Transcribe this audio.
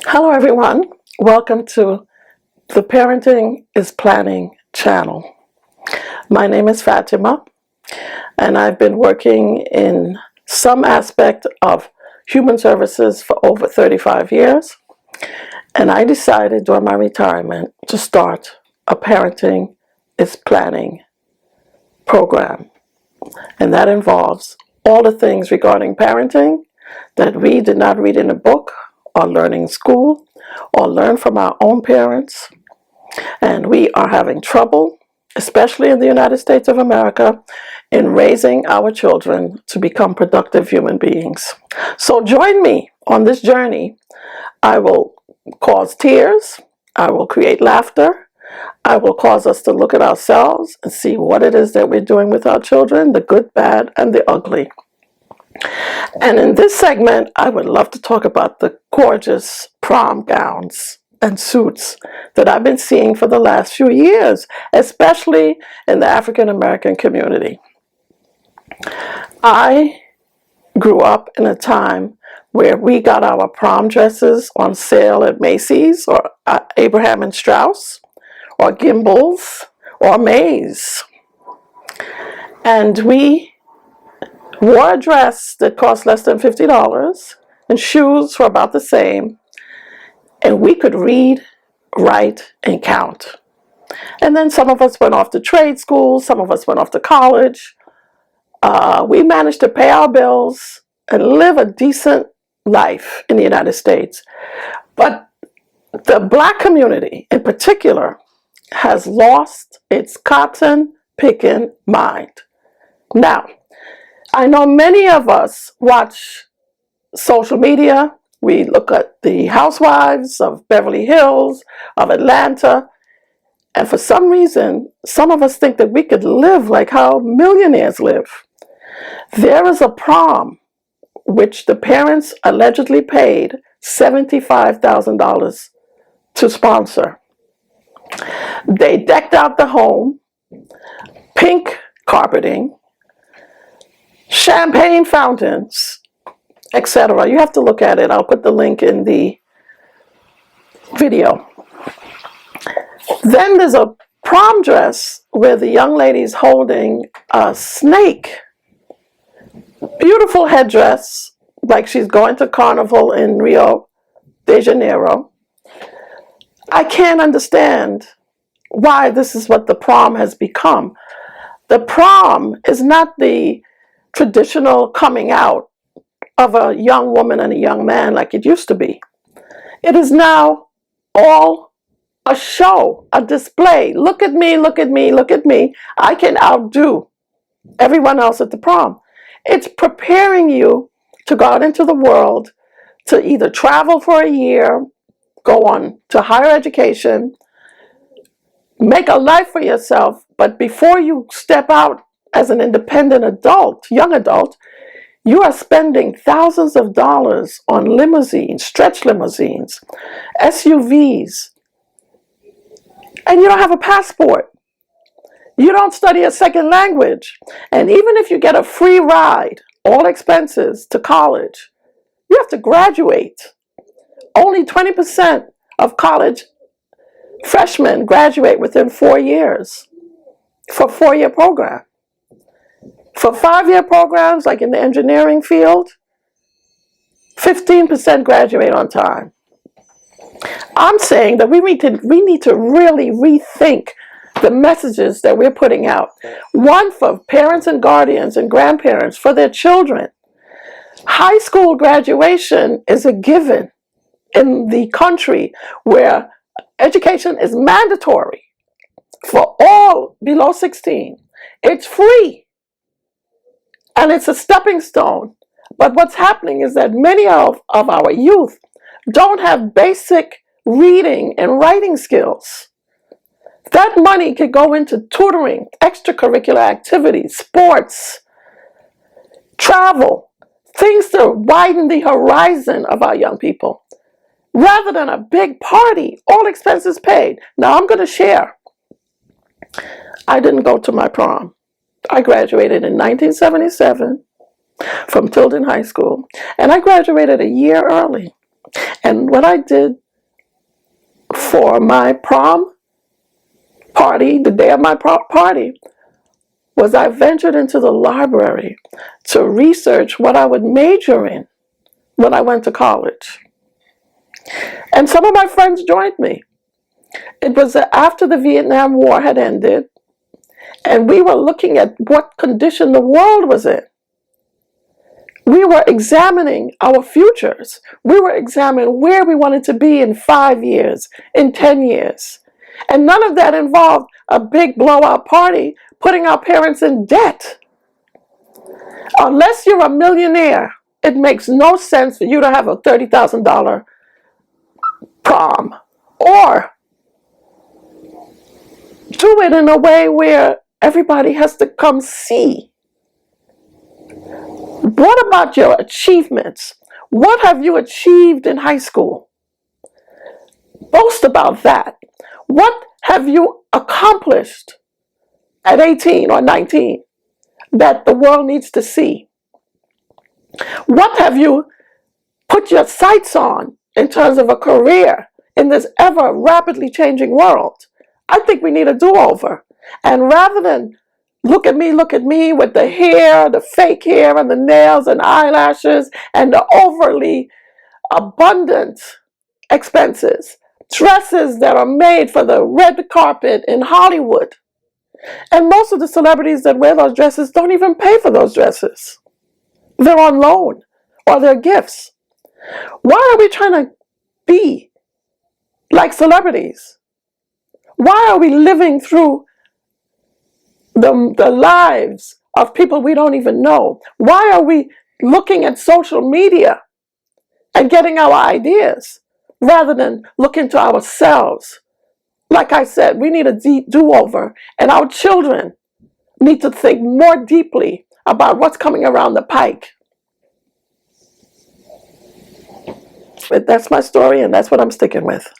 Hello everyone, welcome to the Parenting is Planning channel. My name is Fatima and I've been working in some aspect of human services for over 35 years, and I decided during my retirement to start a Parenting is Planning program, and that involves all the things regarding parenting that we did not read in a book or learn in school or learn from our own parents. And we are having trouble, especially in the United States of America, in raising our children to become productive human beings. So join me on this journey. I will cause tears, I will create laughter, I will cause us to look at ourselves and see what it is that we're doing with our children, the good, bad, and the ugly. And in this segment, I would love to talk about the gorgeous prom gowns and suits that I've been seeing for the last few years, especially in the African American community. I grew up in a time where we got our prom dresses on sale at Macy's or Abraham and Strauss or Gimbel's or Mays. And we wore a dress that cost less than $50 and shoes for about the same, and we could read, write, and count. And then some of us went off to trade school, some of us went off to college. We managed to pay our bills and live a decent life in the United States. But the Black community in particular has lost its cotton picking mind. Now, I know many of us watch social media. We look at the housewives of Beverly Hills, of Atlanta, and for some reason, some of us think that we could live like how millionaires live. There is a prom which the parents allegedly paid $75,000 to sponsor. They decked out the home, pink carpeting, champagne fountains, etc. You have to look at it. I'll put the link in the video. Then there's a prom dress where the young lady's holding a snake. Beautiful headdress, like she's going to carnival in Rio de Janeiro. I can't understand why this is what the prom has become. The prom is not the traditional coming out of a young woman and a young man like it used to be. It is now all a show, a display. Look at me, look at me, look at me. I can outdo everyone else at the prom. It's preparing you to go out into the world, to either travel for a year, go on to higher education, make a life for yourself, but before you step out as an independent adult, young adult, you are spending thousands of dollars on limousines, stretch limousines, SUVs, and you don't have a passport. You don't study a second language. And even if you get a free ride, all expenses, to college, you have to graduate. Only 20% of college freshmen graduate within 4 years for a 4-year program. For 5-year programs, like in the engineering field, 15% graduate on time. I'm saying that we need to really rethink the messages that we're putting out. One, for parents and guardians and grandparents, for their children. High school graduation is a given in the country where education is mandatory for all below 16. It's free. And it's a stepping stone. But what's happening is that many of our youth don't have basic reading and writing skills. That money could go into tutoring, extracurricular activities, sports, travel, things to widen the horizon of our young people, rather than a big party, all expenses paid. Now I'm going to share. I didn't go to my prom. I graduated in 1977 from Tilden High School, and I graduated a year early. And what I did for my prom party, the day of my prom party, was I ventured into the library to research what I would major in when I went to college. And some of my friends joined me. It was after the Vietnam War had ended, and we were looking at what condition the world was in. We were examining our futures. We were examining where we wanted to be in 5 years, in 10 years. And none of that involved a big blowout party, putting our parents in debt. Unless you're a millionaire, it makes no sense for you to have a $30,000 prom, or do it in a way where everybody has to come see. What about your achievements? What have you achieved in high school? Boast about that. What have you accomplished at 18 or 19 that the world needs to see? What have you put your sights on in terms of a career in this ever rapidly changing world? I think we need a do-over. And rather than look at me with the hair, the fake hair and the nails and eyelashes and the overly abundant expenses, dresses that are made for the red carpet in Hollywood. And most of the celebrities that wear those dresses don't even pay for those dresses. They're on loan or they're gifts. Why are we trying to be like celebrities? Why are we living through the lives of people we don't even know? Why are we looking at social media and getting our ideas rather than looking to ourselves? Like I said, we need a do-over, and our children need to think more deeply about what's coming around the pike. But that's my story, and that's what I'm sticking with.